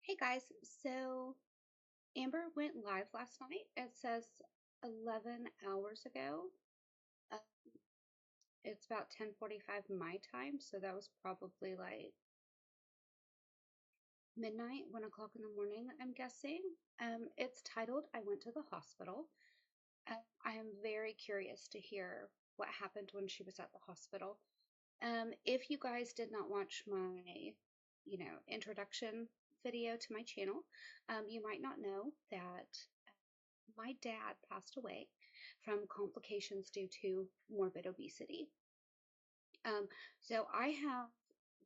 Hey guys, so Amber went live last night. It says 11 hours ago. Uh, it's about 10:45 my time, so that was probably like midnight, 1 o'clock in the morning, I'm guessing. It's titled I Went to the Hospital. I am very curious to hear what happened when she was at the hospital. If you guys did not watch my, introduction video to my channel, you might not know that my dad passed away from complications due to morbid obesity. Um, so I have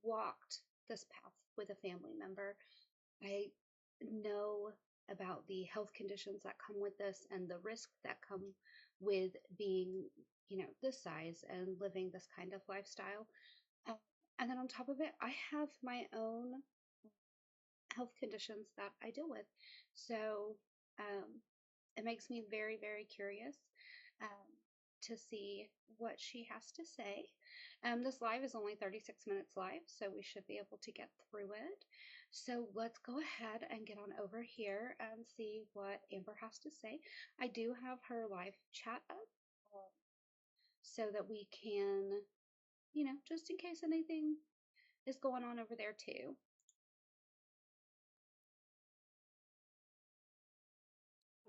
walked this path with a family member. I know about the health conditions that come with this and the risks that come with being, this size and living this kind of lifestyle. Uh, and then on top of it, I have my own health conditions that I deal with. So um, it makes me very, very curious um, to see what she has to say. This live is only 36 minutes live, so we should be able to get through it. So let's go ahead and get on over here and see what Amber has to say. I do have her live chat up so that we can, just in case anything is going on over there too.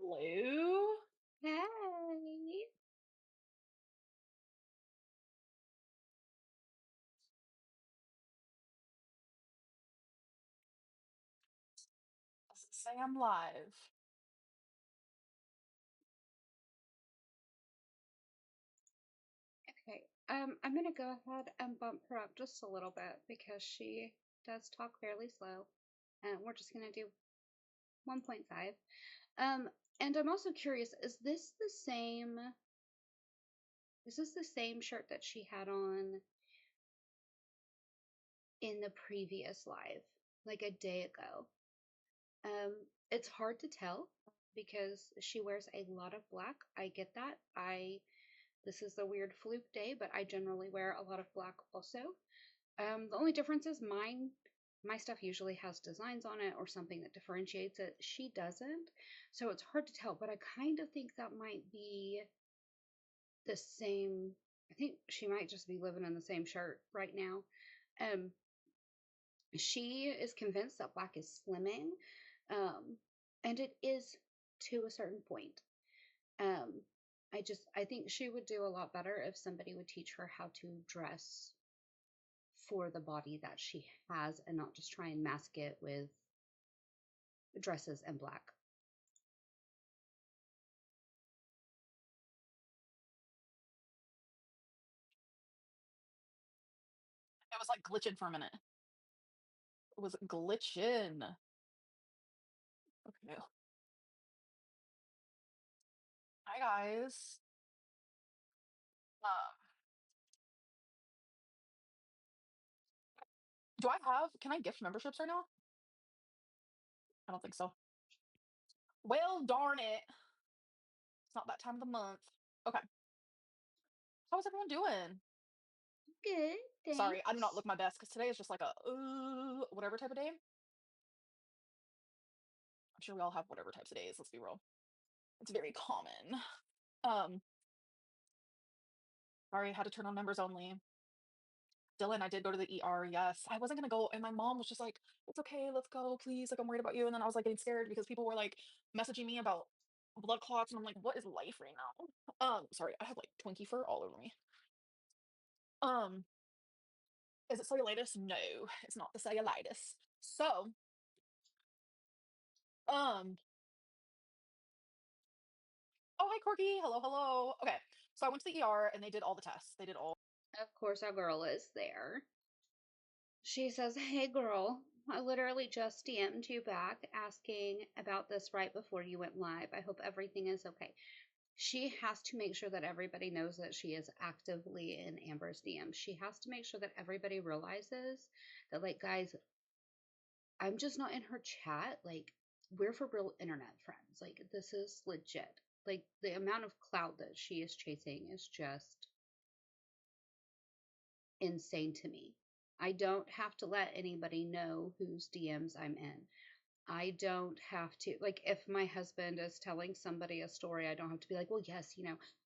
Hello? Hey! Does it say I'm live? Okay, I'm gonna go ahead and bump her up just a little bit because she does talk fairly slow, and we're just gonna do 1.5. Um, and I'm also curious, is this the same shirt that she had on in the previous live, like a day ago? Um, it's hard to tell because she wears a lot of black. I get that. This is a weird fluke day, but I generally wear a lot of black also. The only difference is my stuff usually has designs on it or something that differentiates it. She doesn't, so it's hard to tell, but I kind of think that might be the same. I think she might just be living in the same shirt right now. Um, she is convinced that black is slimming, um, and it is to a certain point. Um, I think she would do a lot better if somebody would teach her how to dress for the body that she has and not just try and mask it with dresses and black. It was like glitching for a minute. It was glitching. Okay. Hi guys. Um, can I gift memberships right now? I don't think so. Well, darn it. It's not that time of the month. Okay. How's everyone doing? Good, Sorry, I do not thanks. look my best because today is just like a whatever type of day. I'm sure we all have whatever types of days, let's be real. It's very common. Um, sorry, I had to turn on members only. Dylan, I did go to the ER. Yes, I wasn't gonna go, and my mom was just like, "It's okay, let's go, please." Like, I'm worried about you. And then I was like getting scared because people were like messaging me about blood clots, and I'm like, "What is life right now?" Sorry, I have like Twinkie fur all over me. Um, is it cellulitis? No, it's not the cellulitis. So, um, oh hi Corky, hello, hello. Okay, so I went to the ER and they did all the tests. They did all. Of course, our girl is there. She says, "Hey girl, I literally just DM'd you back asking about this right before you went live. I hope everything is okay." She has to make sure that everybody knows that she is actively in Amber's DM. She has to make sure that everybody realizes that, like, guys, I'm just not in her chat. Like, we're for real internet friends. Like, this is legit. Like, the amount of clout that she is chasing is just insane to me. I don't have to let anybody know whose DMs I'm in. I don't have to, like, if my husband is telling somebody a story, I don't have to be like, well, yes,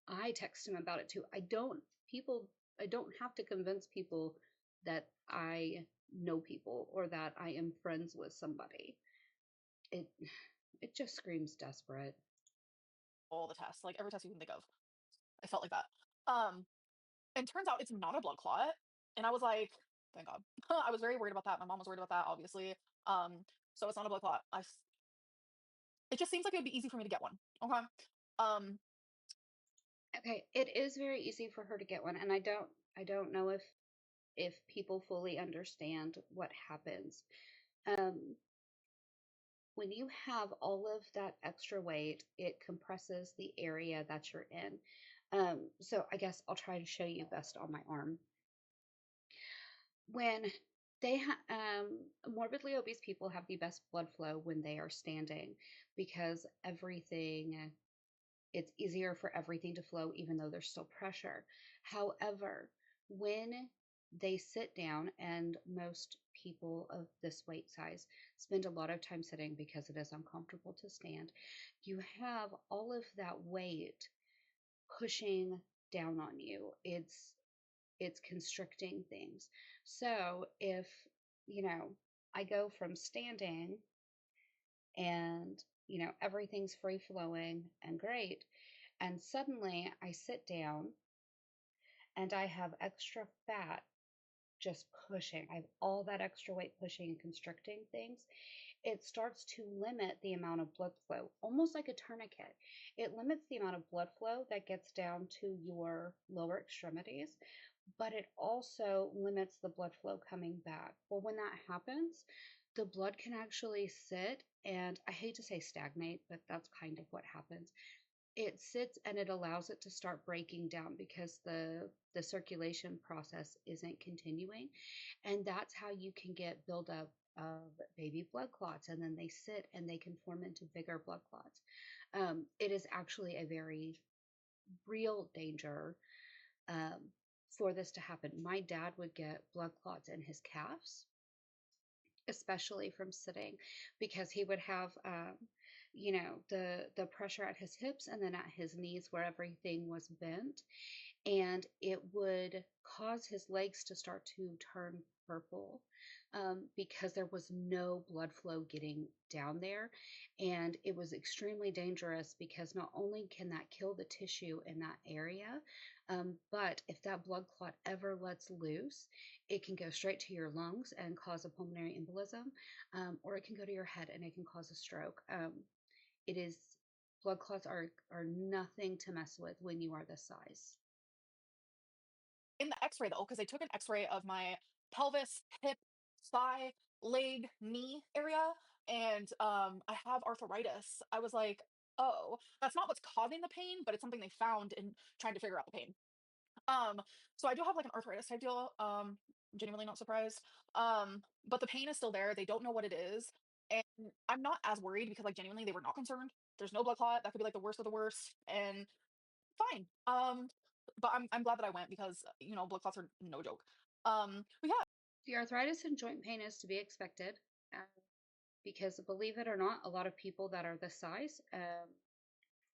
I text him about it too. People, I don't have to convince people that I know people or that I am friends with somebody. It, it just screams desperate. All the tests, like every test you can think of. I felt like that. Um, and turns out it's not a blood clot. And I was like, thank God. I was very worried about that. My mom was worried about that, obviously. Um, so it's not a blood clot. It just seems like it would be easy for me to get one. Okay. Um, Okay, it is very easy for her to get one, and I don't know if people fully understand what happens. Um, when you have all of that extra weight, it compresses the area that you're in. So I guess I'll try to show you best on my arm. When morbidly obese people have the best blood flow when they are standing because it's easier for everything to flow even though there's still pressure. However, when they sit down, and most people of this weight size spend a lot of time sitting because it is uncomfortable to stand, you have all of that weight pushing down on you. It's constricting things. So if, you know, I go from standing and, everything's free flowing and great, and suddenly I sit down and I have extra fat just pushing. I have all that extra weight pushing and constricting things. It starts to limit the amount of blood flow, almost like a tourniquet. It limits the amount of blood flow that gets down to your lower extremities, but it also limits the blood flow coming back. Well, when that happens, the blood can actually sit, and I hate to say stagnate, but that's kind of what happens. It sits and it allows it to start breaking down because the circulation process isn't continuing, and that's how you can get buildup of baby blood clots, and then they sit and they can form into bigger blood clots. It is actually a very real danger, um, for this to happen. My dad would get blood clots in his calves, especially from sitting, because he would have the pressure at his hips and then at his knees where everything was bent, and it would cause his legs to start to turn purple, because there was no blood flow getting down there. And it was extremely dangerous because not only can that kill the tissue in that area, but if that blood clot ever lets loose, it can go straight to your lungs and cause a pulmonary embolism, or it can go to your head and it can cause a stroke. It is Blood clots are nothing to mess with when you are this size. in the X-ray though, because they took an X-ray of my pelvis, hip, thigh, leg, knee area, and I have arthritis. I was like, oh, that's not what's causing the pain, but it's something they found in trying to figure out the pain. Um, so I do have like an arthritis type deal. Genuinely not surprised. But the pain is still there. They don't know what it is. And I'm not as worried because like genuinely they were not concerned. There's no blood clot. That could be like the worst of the worst. And fine. But I'm glad that I went because blood clots are no joke. But yeah, The arthritis and joint pain is to be expected, because believe it or not, a lot of people that are this size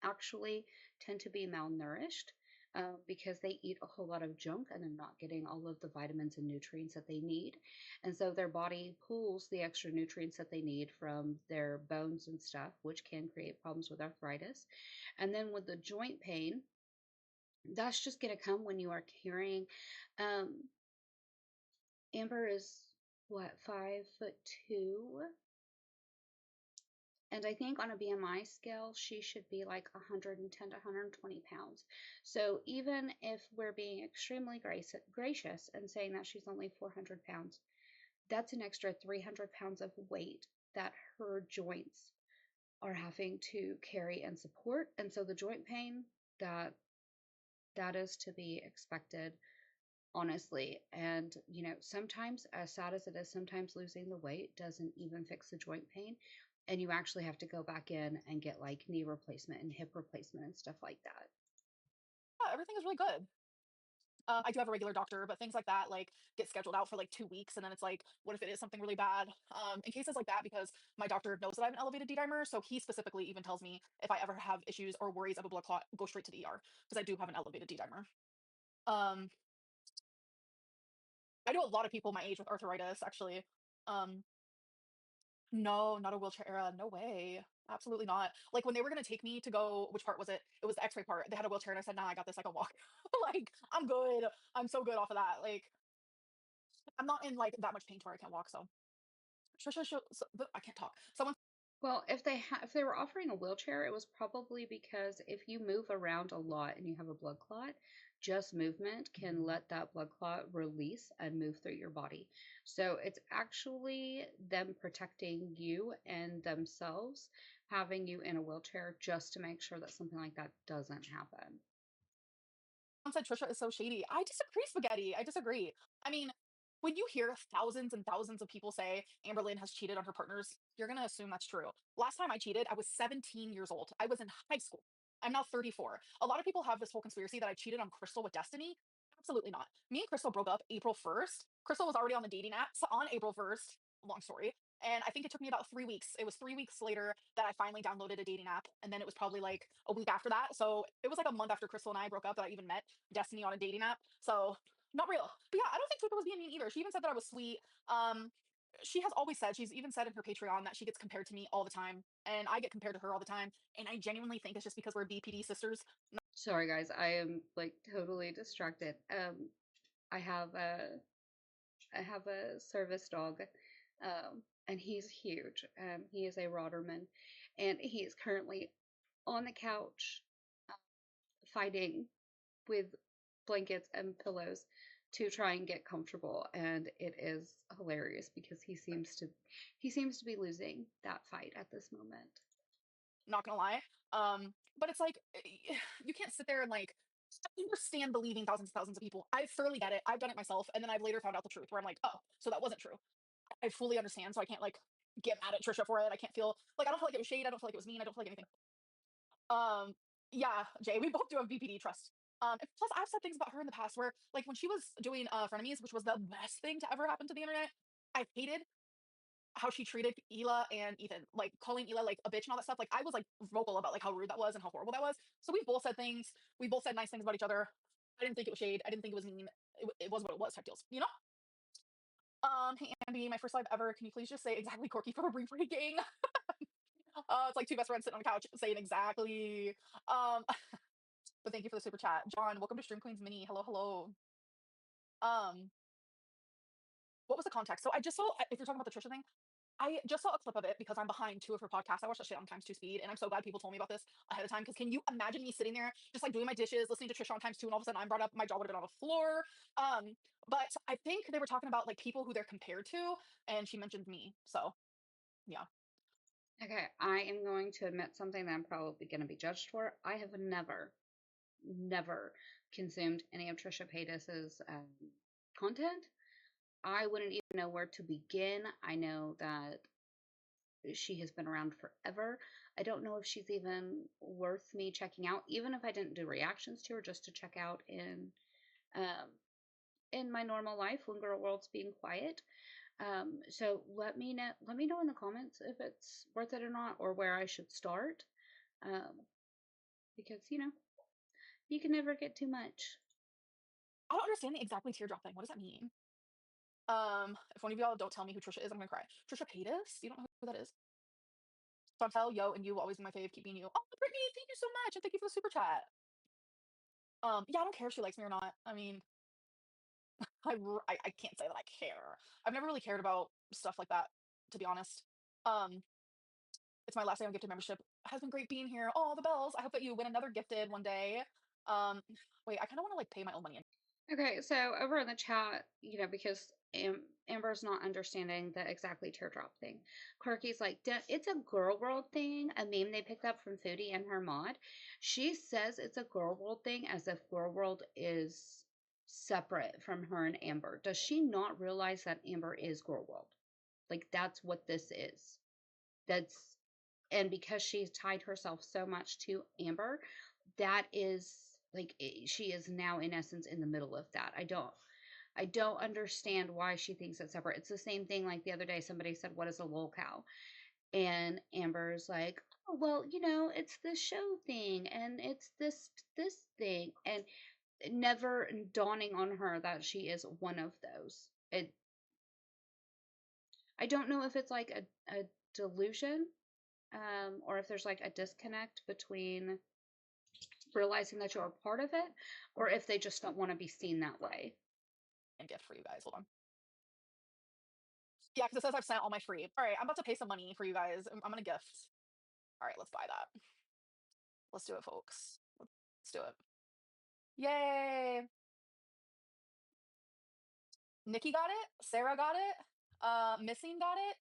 actually tend to be malnourished, because they eat a whole lot of junk and they're not getting all of the vitamins and nutrients that they need. And so their body pulls the extra nutrients that they need from their bones and stuff, which can create problems with arthritis. And then with the joint pain, that's just going to come when you are carrying. Um, Amber is what, 5'2", and I think on a BMI scale, she should be like 110 to 120 pounds. So even if we're being extremely gracious and saying that she's only 400 pounds, that's an extra 300 pounds of weight that her joints are having to carry and support. And so the joint pain, that that is to be expected, honestly. And, sometimes, as sad as it is, sometimes losing the weight doesn't even fix the joint pain. And you actually have to go back in and get like knee replacement and hip replacement and stuff like that. everything is really good. I do have a regular doctor, but things like that like get scheduled out for like 2 weeks, and then it's like, what if it is something really bad? In cases like that, because my doctor knows that I have an elevated D dimer, so he specifically even tells me if I ever have issues or worries of a blood clot, go straight to the ER because I do have an elevated D dimer. Um, I know a lot of people my age with arthritis actually. Um, no, not a wheelchair era. No way. Absolutely not. Like when they were gonna take me to go, which part was it? It was the X-ray part. They had a wheelchair and I said, nah, I got this. I can walk. Like, I'm good. I'm so good off of that. Like, I'm not in like that much pain to where I can't walk. So, I can't talk. Someone Well, if they were offering a wheelchair, it was probably because if you move around a lot and you have a blood clot, just movement can let that blood clot release and move through your body. So it's actually them protecting you and themselves, having you in a wheelchair just to make sure that something like that doesn't happen. said Trisha is so shady. I disagree, Spaghetti. I disagree. I mean, when you hear thousands and thousands of people say Amberlynn has cheated on her partners, you're going to assume that's true. Last time I cheated, I was 17 years old. I was in high school. I'm now 34. A lot of people have this whole conspiracy that I cheated on Crystal with Destiny. Absolutely not. Me and Crystal broke up April 1st. Crystal was already on the dating app on April 1st. Long story. And I think it took me about 3 weeks. It was 3 weeks later that I finally downloaded a dating app. And then it was probably like a week after that. So it was like a month after Crystal and I broke up that I even met Destiny on a dating app. So not real. But yeah, I don't think Twitter was being mean either. She even said that I was sweet. Um, she has always said, she's even said in her Patreon that she gets compared to me all the time. And I get compared to her all the time. And I genuinely think it's just because we're BPD sisters. Sorry guys, I am like totally distracted. I have a I have a service dog, and he's huge. He is a Rotterman, and he is currently on the couch fighting with blankets and pillows to try and get comfortable, and it is hilarious because he seems to be losing that fight at this moment. Not gonna lie. But it's like you can't sit there and like I understand believing thousands and thousands of people. I thoroughly get it. I've done it myself, and then I've later found out the truth where I'm like, oh, so that wasn't true. I fully understand, so I can't like get mad at Trisha for it. I can't feel like I don't feel like it was shade. I don't feel like it was mean. I don't feel like anything. Um, yeah, Jay, we both do have BPD trust. And plus, I've said things about her in the past where, like, when she was doing frenemies, which was the best thing to ever happen to the internet. I hated how she treated Hila and Ethan, like calling Hila like a bitch and all that stuff. Like I was like vocal about like how rude that was and how horrible that was. So we both said things. We both said nice things about each other. I didn't think it was shade. I didn't think it was mean. It was what it was type deals, you know? Hey Andy, my first live ever. Can you please just say exactly Corky for rebreaking? It's like two best friends sitting on the couch saying exactly. Um, but thank you for the super chat. John, welcome to Stream Queens Mini. Hello, hello. Um, what was the context? So I just saw if you're talking about the Trisha thing, I just saw a clip of it because I'm behind two of her podcasts. I watched that shit on times two speed, and I'm so glad people told me about this ahead of time. Because can you imagine me sitting there just like doing my dishes, listening to Trisha on times two, and all of a sudden I'm brought up, my jaw would have been on the floor. Um, but I think they were talking about like people who they're compared to, and she mentioned me. So yeah, Okay, I am going to admit something that I'm probably going to be judged for. I have never consumed any of Trisha Paytas's content. I wouldn't even know where to begin. I know that she has been around forever. I don't know if she's even worth me checking out, even if I didn't do reactions to her, just to check out um, in my normal life when Girl World's being quiet. So let me know. Let me know in the comments if it's worth it or not, or where I should start. Um, because you can never get too much. I don't understand the exactly teardrop thing. What does that mean? If one of y'all don't tell me who Trisha is, I'm gonna cry. Trisha Paytas? You don't know who that is? Chantel, yo, and you will always be my fave. Keep being you. Oh, Brittany, thank you so much, and thank you for the super chat. Yeah, I don't care if she likes me or not. I mean, I can't say that I care. I've never really cared about stuff like that, to be honest. Um, it's my last day on gifted membership. It has been great being here. Oh, the bells. I hope that you win another gifted one day. Um, wait, I kind of want to like pay my own money. Okay, so over in the chat, because Amber's not understanding the exactly teardrop thing. Quirky's like, it's a girl world thing, a meme they picked up from Foodie and her mod. She says it's a girl world thing as if girl world is separate from her and Amber. Does she not realize that Amber is girl world? Like, that's what this is. And because she's tied herself so much to Amber, that is like she is now in essence in the middle of that. I don't understand why she thinks it's separate. It's the same thing like the other day somebody said, "What is a lol cow?" And Amber's like, "Oh, well, it's this show thing and it's this thing." And never dawning on her that she is one of those. I don't know if it's like a delusion, or if there's like a disconnect between realizing that you're a part of it, or if they just don't want to be seen that way. And gift for you guys. Hold on. Yeah, because it says I've sent all my free. All right, I'm about to pay some money for you guys. I'm gonna gift. All right, let's buy that. Let's do it, folks. Let's do it. Yay! Nikki got it. Sarah got it. Missing got it.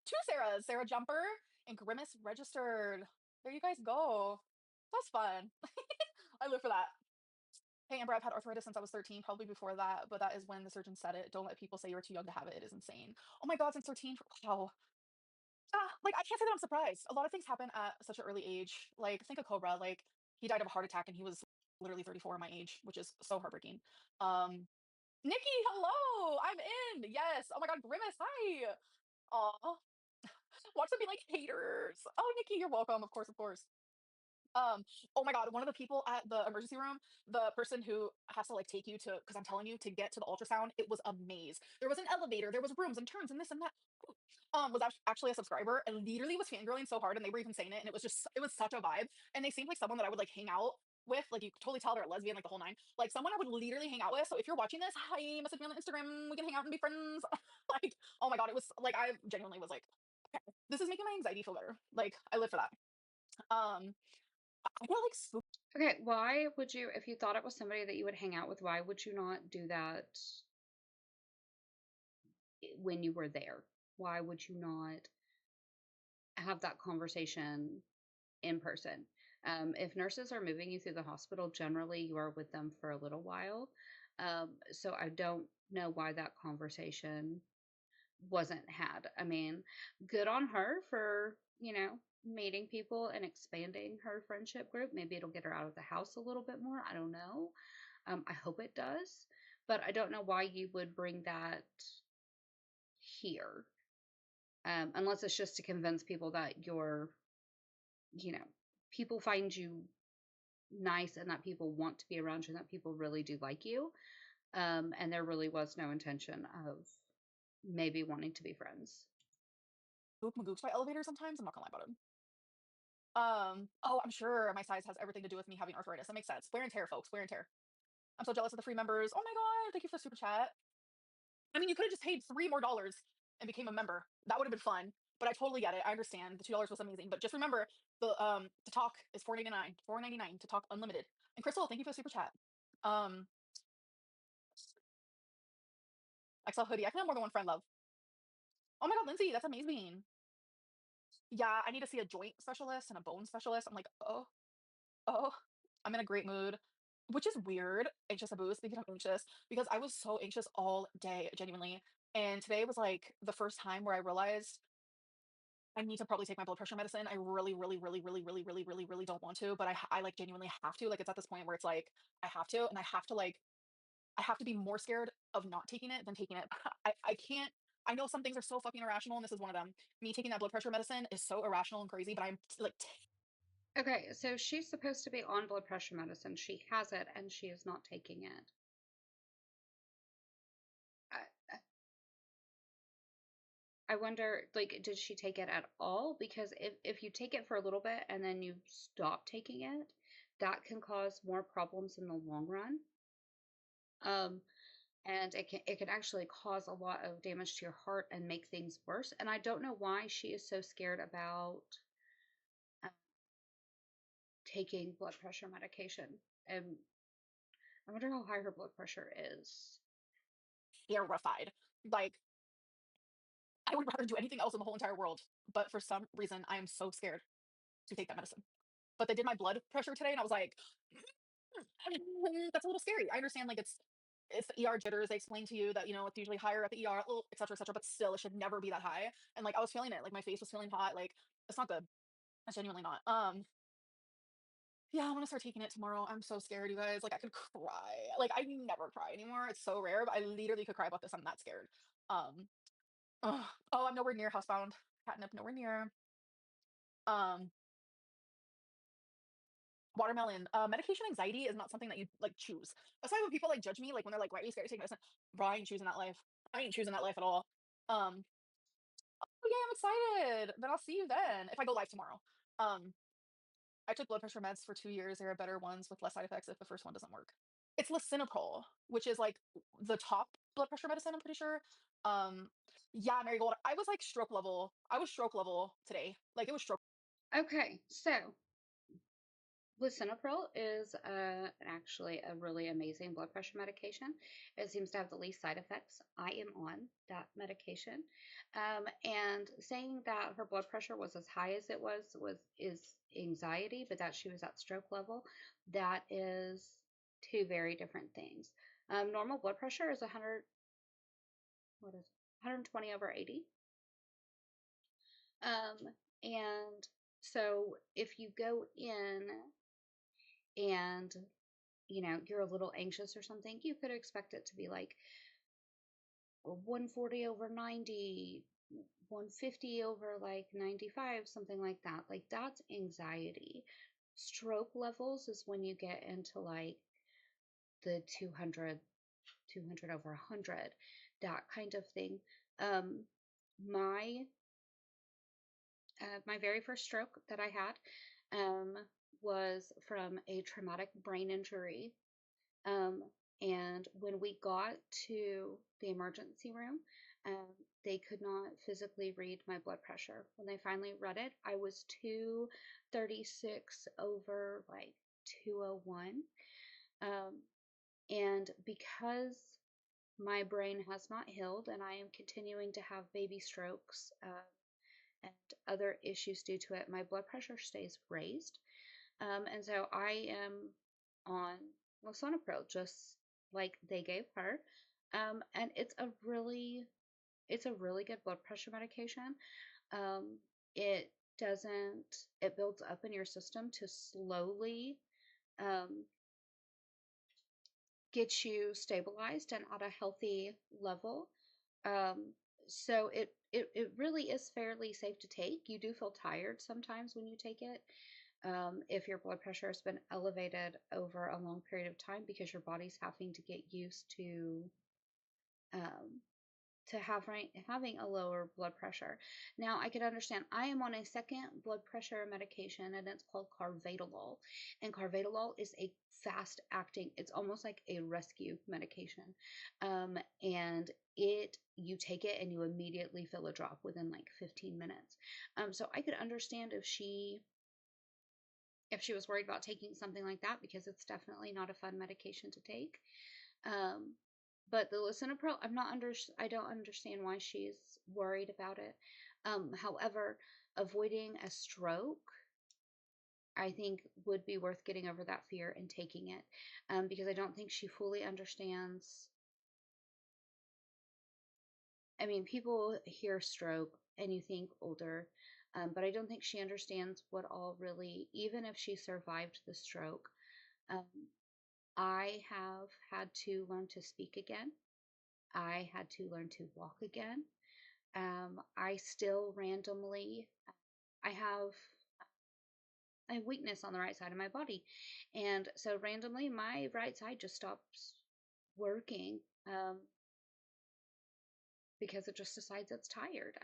Two Sarahs. Sarah Jumper and Grimace registered. There you guys go. That's fun. I live for that. Hey Amber, I've had arthritis since I was 13, probably before that, but that is when the surgeon said it. Don't let people say you were too young to have it. It is insane. Oh my God, since 13. Wow. Like I can't say that I'm surprised. A lot of things happen at such an early age. Like think of Cobra. Like he died of a heart attack and he was literally 34 my age, which is so heartbreaking. Um, Nikki, hello, I'm in. Yes. Oh my God, Grimace, hi. Aw. Watch them be like haters. Oh, Nikki, you're welcome. Of course, of course. Um, oh my God, one of the people at the emergency room, the person who has to like take you to, because I'm telling you, to get to the ultrasound, it was a maze. There was an elevator, there was rooms and turns and this and that. Was actually a subscriber and literally was fangirling so hard and they were even saying it and it was such a vibe. And they seemed like someone that I would like hang out with. Like you could totally tell they're a lesbian, like the whole nine. Like someone I would literally hang out with. So if you're watching this, hi, message me on Instagram. We can hang out and be friends. Like, oh my God, it was like I genuinely was like, okay, this is making my anxiety feel better. Like I live for that. Um, I feel like Okay, why would you, if you thought it was somebody that you would hang out with, why would you not do that when you were there? Why would you not have that conversation in person? If nurses are moving you through the hospital, generally you are with them for a little while. So I don't know why that conversation wasn't had. I mean, good on her for, meeting people and expanding her friendship group. Maybe it'll get her out of the house a little bit more. I don't know. I hope it does. But I don't know why you would bring that here, unless it's just to convince people that you know, people find you nice and that people want to be around you and that people really do like you. And there really was no intention of maybe wanting to be friends. spook magooks by elevators sometimes. I'm not gonna lie about it. Oh, I'm sure my size has everything to do with me having arthritis. That makes sense. Wear and tear, folks. Wear and tear. I'm so jealous of the free members. Oh my God. Thank you for the super chat. I mean, you could have just paid $3 more and became a member. That would have been fun. But I totally get it. I understand the $2 was amazing. But just remember the to talk is $4.99 to talk unlimited. And Crystal, thank you for the super chat. Um, XL hoodie. I can have more than one friend, love. Oh my God, Lindsay, that's amazing. Yeah, I need to see a joint specialist and a bone specialist. I'm like, oh, I'm in a great mood, which is weird. Anxious Abu, speaking of anxious, because I was so anxious all day, genuinely. And today was like the first time where I realized I need to probably take my blood pressure medicine. I really, really, really, really, really, really, really, really don't want to, but I like genuinely have to. Like it's at this point where it's like I have to, and I have to like I have to be more scared of not taking it than taking it. I can't. I know some things are so fucking irrational, and this is one of them. Me taking that blood pressure medicine is so irrational and crazy, but I'm like Okay, so she's supposed to be on blood pressure medicine. She has it and she is not taking it. I, I wonder, like, did she take it at all? Because if you take it for a little bit and then you stop taking it, that can cause more problems in the long run. Um, and it can actually cause a lot of damage to your heart and make things worse. And I don't know why she is so scared about uh, taking blood pressure medication. And I wonder how high her blood pressure is. terrified. Like I would rather do anything else in the whole entire world, but for some reason I am so scared to take that medicine. But they did my blood pressure today, and I was like, that's a little scary. I understand, like it's the ER jitters. They explain to you that it's usually higher at the ER, et cetera, et cetera. But still, it should never be that high. And like I was feeling it, like my face was feeling hot. Like it's not good. It's genuinely not. Yeah, I'm gonna start taking it tomorrow. I'm so scared, you guys. Like, I could cry. Like, I never cry anymore. It's so rare, but I literally could cry about this. I'm that scared. Um, ugh. Oh, I'm nowhere near housebound. Catnip, nowhere near. Um, Watermelon. Medication anxiety is not something that you like choose. That's why when people like judge me, like when they're like, "Why are you scared to take medicine?" Bro, I ain't choosing that life. I ain't choosing that life at all. Um, oh yeah, I'm excited. Then I'll see you then if I go live tomorrow. Um, I took blood pressure meds for 2 years. There are better ones with less side effects if the first one doesn't work. It's lisinopril, which is like the top blood pressure medicine, I'm pretty sure. Um, yeah, Marigold. I was like stroke level. I was stroke level today. Like it was stroke. Okay, so lisinopril is actually a really amazing blood pressure medication. It seems to have the least side effects. I am on that medication, and saying that her blood pressure was as high as it was is anxiety, but that she was at stroke level, that is two very different things. Normal blood pressure is 100, what is it? 120 over 80. Um, and so if you go in and you're a little anxious or something, you could expect it to be like 140 over 90, 150 over like 95, something like that. Like that's anxiety. Stroke levels is when you get into like the 200, 200 over 100, that kind of thing. Um, my my very first stroke that I had was from a traumatic brain injury. Um, and when we got to the emergency room, um, they could not physically read my blood pressure. When they finally read it, I was 236 over like 201. Um, and because my brain has not healed and I am continuing to have baby strokes and other issues due to it, my blood pressure stays raised. And so I am on lisinopril, just like they gave her. And it's a really good blood pressure medication. Um, it it builds up in your system to slowly um, get you stabilized and at a healthy level. Um, so it really is fairly safe to take. You do feel tired sometimes when you take it, if your blood pressure has been elevated over a long period of time because your body's having to get used um, to having a lower blood pressure. Now, I can understand. I am on a second blood pressure medication, and it's called Carvedilol. And Carvedilol is a fast acting. It's almost like a rescue medication, and it you take it and you immediately feel a drop within like 15 minutes. So I could understand if she was worried about taking something like that because it's definitely not a fun medication to take. Um, but the lisinopril, I don't understand why she's worried about it. However, avoiding a stroke, I think would be worth getting over that fear and taking it, because I don't think she fully understands. I mean, people hear stroke and you think older, but I don't think she understands what all really, even if she survived the stroke. Um, I have had to learn to speak again. I had to learn to walk again. I still randomly, I have a weakness on the right side of my body. And so randomly, my right side just stops working. Because it just decides it's tired.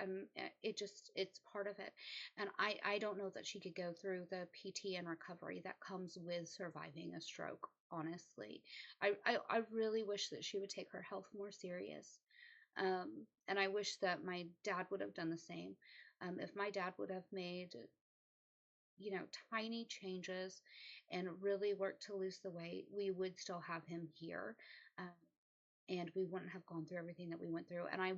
It's part of it. And I don't know that she could go through the PT and recovery that comes with surviving a stroke, honestly. I really wish that she would take her health more serious. And I wish that my dad would have done the same. If my dad would have made, tiny changes and really worked to lose the weight, we would still have him here. Um, and we wouldn't have gone through everything that we went through. And I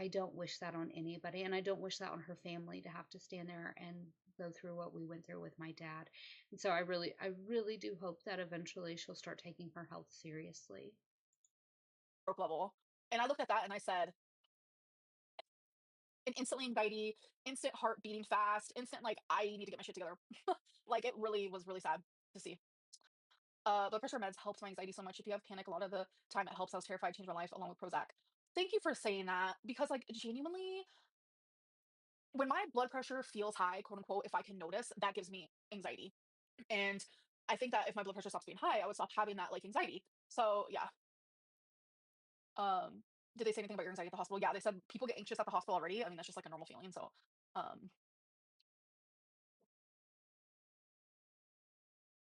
don't wish that on anybody, and I don't wish that on her family to have to stand there and go through what we went through with my dad. And so I really do hope that eventually she'll start taking her health seriously. Stroke level. And I looked at that and I said, instantly anxiety, instant heart beating fast, instant like I need to get my shit together. Like it really was really sad to see. Blood pressure meds helps my anxiety so much. If you have panic, a lot of the time it helps. I was terrified, changed my life along with Prozac. Thank you for saying that because like genuinely, when my blood pressure feels high, quote unquote, if I can notice, that gives me anxiety. And I think that if my blood pressure stops being high, I would stop having that like anxiety. So yeah. Um, did they say anything about your anxiety at the hospital? Yeah, they said people get anxious at the hospital already. I mean, that's just like a normal feeling. So um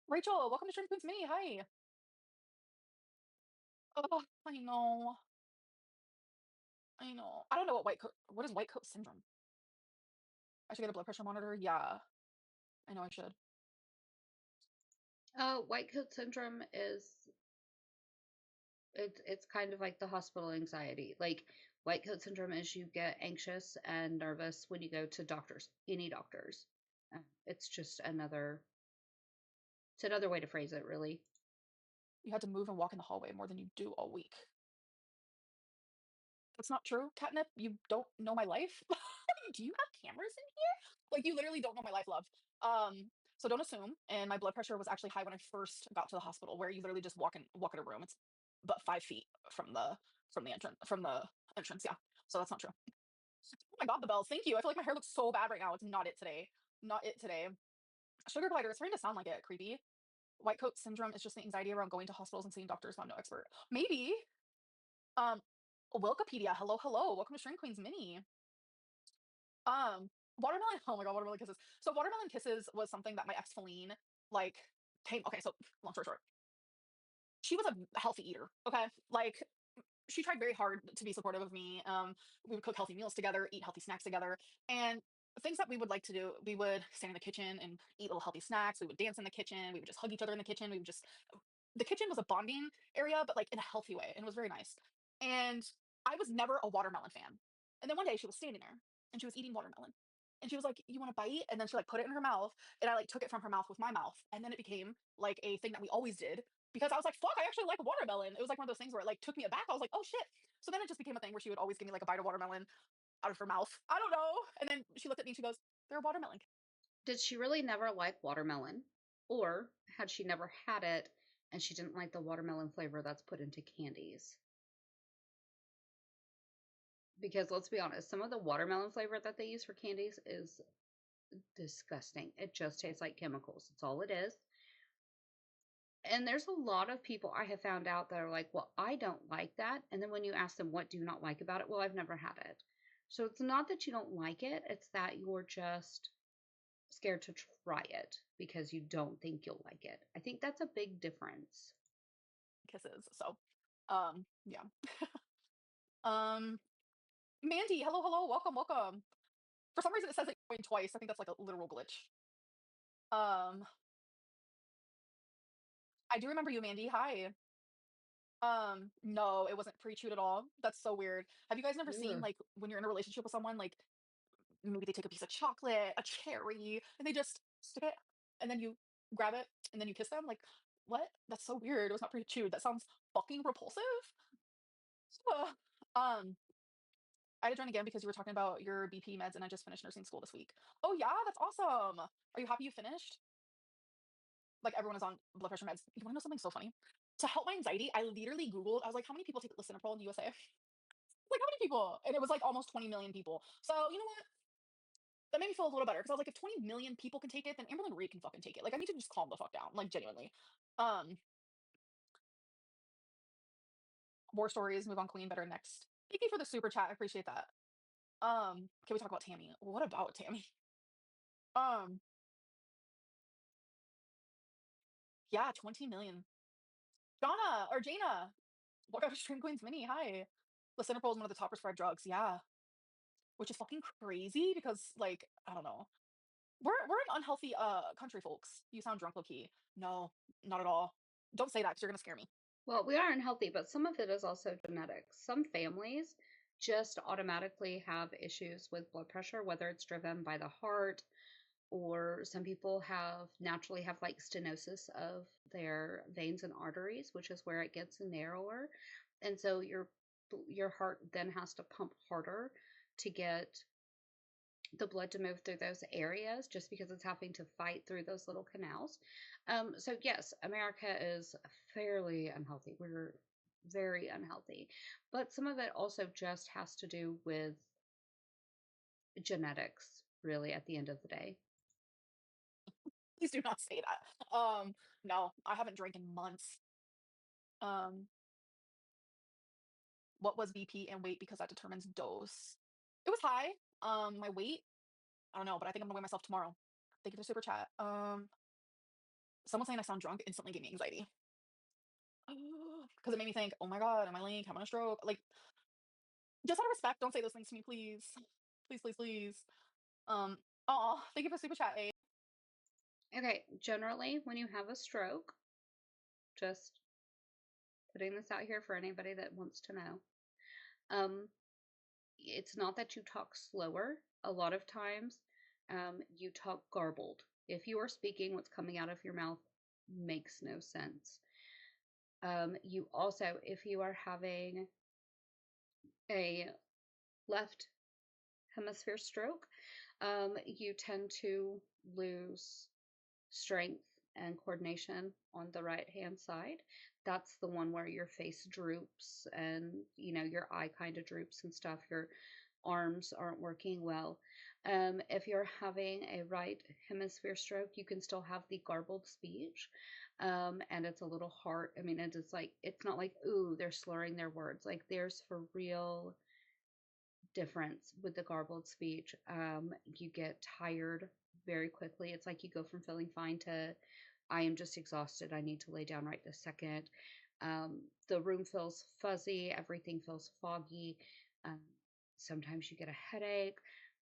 Rachel, welcome to Shrimp Foods Mini. Hi. Oh, I know. I know. I don't know what is white coat syndrome? I should get a blood pressure monitor. Yeah, I know I should. White coat syndrome is it's kind of like the hospital anxiety. Like white coat syndrome is you get anxious and nervous when you go to doctors, any doctors. It's just another way to phrase it, really. You had to move and walk in the hallway more than you do all week. That's not true, Catnip. You don't know my life. Do you have cameras in here? Like you literally don't know my life, love. So don't assume. And my blood pressure was actually high when I first got to the hospital, where you literally just walk in a room. It's but 5 feet from the entrance. Yeah. So that's not true. Oh my god, the bells. Thank you. I feel like my hair looks so bad right now. It's not it today. Not it today. Sugar glider. It's starting to sound like it. Creepy. White coat syndrome is just the anxiety around going to hospitals and seeing doctors, but I'm no expert. Maybe. Um, Wikipedia. Hello, hello. Welcome to Shrink Queens Mini. Watermelon. Oh my god, watermelon kisses. So watermelon kisses was something that my ex Feline like came. Okay, so long story short, she was a healthy eater. Okay, like she tried very hard to be supportive of me. We would cook healthy meals together, eat healthy snacks together, and things that we would like to do. We would stand in the kitchen and eat little healthy snacks. We would dance in the kitchen. We would just hug each other in the kitchen. We would just the kitchen was a bonding area, but like in a healthy way, and it was very nice. And I was never a watermelon fan. And then one day she was standing there and she was eating watermelon. And she was like, "You want a bite?" And then she like put it in her mouth, and I like took it from her mouth with my mouth. And then it became like a thing that we always did because I was like, "Fuck, I actually like watermelon." It was like one of those things where it like took me aback. I was like, "Oh shit." So then it just became a thing where she would always give me like a bite of watermelon out of her mouth. I don't know. And then she looked at me and she goes, "They're a watermelon." Did she really never like watermelon? Or had she never had it and she didn't like the watermelon flavor that's put into candies? Because let's be honest, some of the watermelon flavor that they use for candies is disgusting. It just tastes like chemicals. That's all it is. And there's a lot of people I have found out that are like, well, I don't like that. And then when you ask them, what do you not like about it? Well, I've never had it. So it's not that you don't like it, it's that you're just scared to try it because you don't think you'll like it. I think that's a big difference. Kisses. So yeah. Um Mandy, hello, hello, welcome, welcome. For some reason it says it going twice. I think that's like a literal glitch. Um I do remember you, Mandy. Hi. No, it wasn't pre-chewed at all. That's so weird. Have you guys never seen Ugh. like when you're in a relationship with someone, like maybe they take a piece of chocolate, a cherry, and they just stick it and then you grab it and then you kiss them? Like, what? That's so weird. It was not pre-chewed. That sounds fucking repulsive. Ugh. Um, I had to join again because you were talking about your BP meds and I just finished nursing school this week. Oh yeah, that's awesome. Are you happy you finished? Like everyone is on blood pressure meds. You want to know something so funny? To help my anxiety, I literally Googled, I was like, how many people take lisinopril in the USA? Like, how many people? And it was like almost 20 million people. So, you know what? That made me feel a little better because I was like, if 20 million people can take it, then Amberlynn Reed can fucking take it. Like, I need to just calm the fuck down, like, genuinely. Um, War stories, move on, Queen, better next. Thank you for the super chat. I appreciate that. Can we talk about Tammy? What about Tammy? Um, yeah, 20 million. Jana or Jana, welcome to Stream Queens Mini. Hi. Lisinopril is one of the top prescribed drugs. Yeah, which is fucking crazy because, like, I don't know. We're an unhealthy country, folks. You sound drunk, low key. No, not at all. Don't say that because you're gonna scare me. Well, we are unhealthy, but some of it is also genetics. Some families just automatically have issues with blood pressure, whether it's driven by the heart or some people naturally have like stenosis of their veins and arteries, which is where it gets narrower. And so your heart then has to pump harder to get the blood to move through those areas just because it's having to fight through those little canals. So, yes, America is fairly unhealthy. We're very unhealthy. But some of it also just has to do with genetics, really, at the end of the day. Please do not say that. No, I haven't drank in months. Um, what was BP and weight because that determines dose. It was high. My weight, I don't know, but I think I'm gonna weigh myself tomorrow. Thank you for super chat. Someone saying I sound drunk instantly gave me anxiety. Because it made me think, oh my God, am I like having a stroke? Like, just out of respect, don't say those things to me, please. Please, please, please. Um, oh, thank you for super chat, A. Okay, generally, when you have a stroke, just putting this out here for anybody that wants to know, um, it's not that you talk slower. A lot of times, you talk garbled. If you are speaking, what's coming out of your mouth makes no sense. You also, if you are having a left hemisphere stroke, you tend to lose strength and coordination on the right hand side. That's the one where your face droops and your eye kind of droops and stuff. Your arms aren't working well. If you're having a right hemisphere stroke, you can still have the garbled speech. And it's a little hard. I mean, it's not like, ooh, they're slurring their words. Like, there's for real difference with the garbled speech. You get tired very quickly. It's like you go from feeling fine to, I am just exhausted. I need to lay down right this second. The room feels fuzzy. Everything feels foggy. Um, Sometimes you get a headache.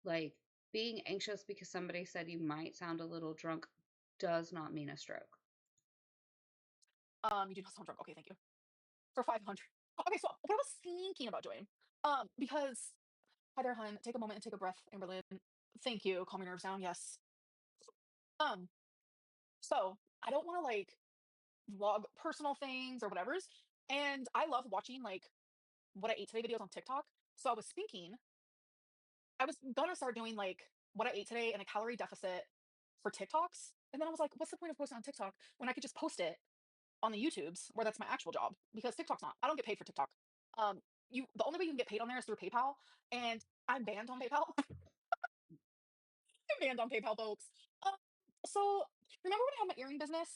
Like, being anxious because somebody said you might sound a little drunk does not mean a stroke. You do not sound drunk. Okay, thank you. For 500. Okay, so what I was thinking about doing, because hi there, hun. Take a moment and take a breath, Amberlynn. Thank you. Calm your nerves down. Yes. Um, so I don't want to like vlog personal things or whatever's. And I love watching like what I ate today videos on TikTok. So I was thinking I was gonna start doing like what I ate today and a calorie deficit for TikToks. And then I was like, what's the point of posting on TikTok when I could just post it on the YouTubes where that's my actual job? Because TikTok's not. I don't get paid for TikTok. Um, the only way you can get paid on there is through PayPal, and I'm banned on PayPal. I'm banned on PayPal, folks. Um, so remember when I had my earring business?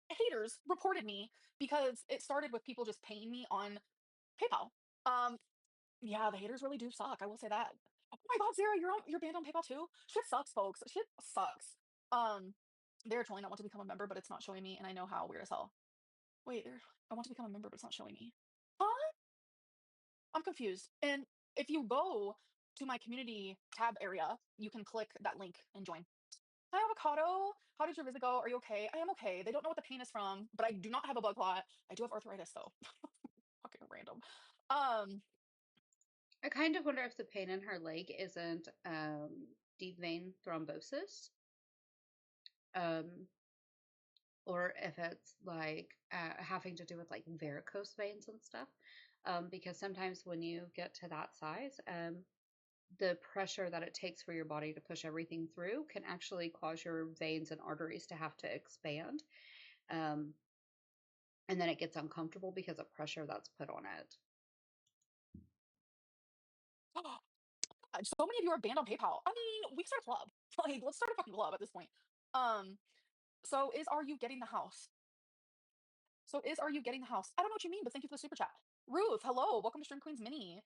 Haters reported me because it started with people just paying me on PayPal. Um, yeah, the haters really do suck. I will say that. Oh my God, Sarah, you're banned on PayPal too. Shit sucks, folks. Shit sucks. Um, they're telling I want to become a member, but it's not showing me, and I know how weird as hell. Wait, I want to become a member, but it's not showing me. Huh? I'm confused. And if you go to my community tab area, you can click that link and join. Hi, avocado. How did your visit go? Are you okay? I am okay. They don't know what the pain is from, but I do not have a blood clot. I do have arthritis though. Fucking random. Um, I kind of wonder if the pain in her leg isn't deep vein thrombosis. Um, or if it's like having to do with like varicose veins and stuff. Because sometimes when you get to that size, the pressure that it takes for your body to push everything through can actually cause your veins and arteries to have to expand. Um, and then it gets uncomfortable because of pressure that's put on it. so many of you are banned on PayPal. I mean, we start a club. Like, let's start a fucking club at this point. Um, so is Are You Getting the House? So is Are You Getting the House? I don't know what you mean, but thank you for the super chat. Ruth, hello. Welcome to Stream Queens Mini.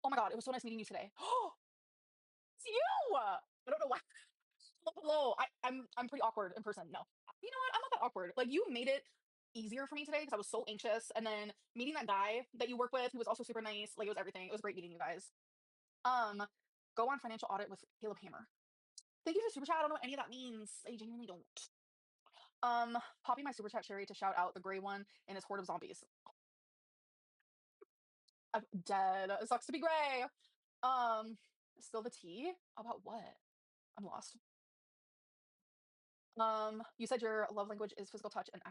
Oh my God, it was so nice meeting you today. Oh, it's you. I don't know why. Hello. I'm pretty awkward in person. No. You know what? I'm not that awkward. Like, you made it easier for me today because I was so anxious. And then meeting that guy that you work with, who was also super nice. Like, it was everything. It was great meeting you guys. Um, go on financial audit with Caleb Hammer. Thank you for super chat. I don't know what any of that means. I genuinely don't. Popping my super chat cherry to shout out the gray one and his horde of zombies. I'm dead. It sucks to be gray. Still the tea? About what? I'm lost. You said your love language is physical touch and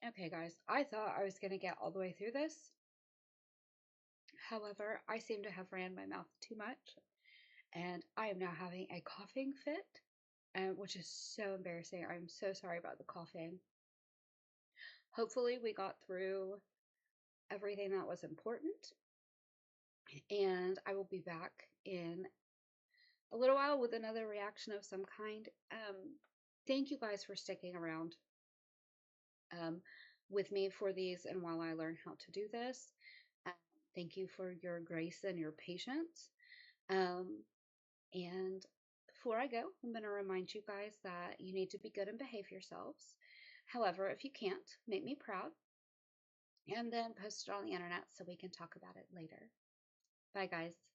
Okay, guys, I thought I was going to get all the way through this. However, I seem to have ran my mouth too much. and I am now having a coughing fit, which is so embarrassing. I'm so sorry about the coughing. Hopefully, we got through everything that was important, and I will be back in a little while with another reaction of some kind. Thank you guys for sticking around um, with me for these and while I learn how to do this. Um, Thank you for your grace and your patience. Um, and before I go, I'm going to remind you guys that you need to be good and behave yourselves. However, if you can't, make me proud and then post it on the internet so we can talk about it later. Bye, guys.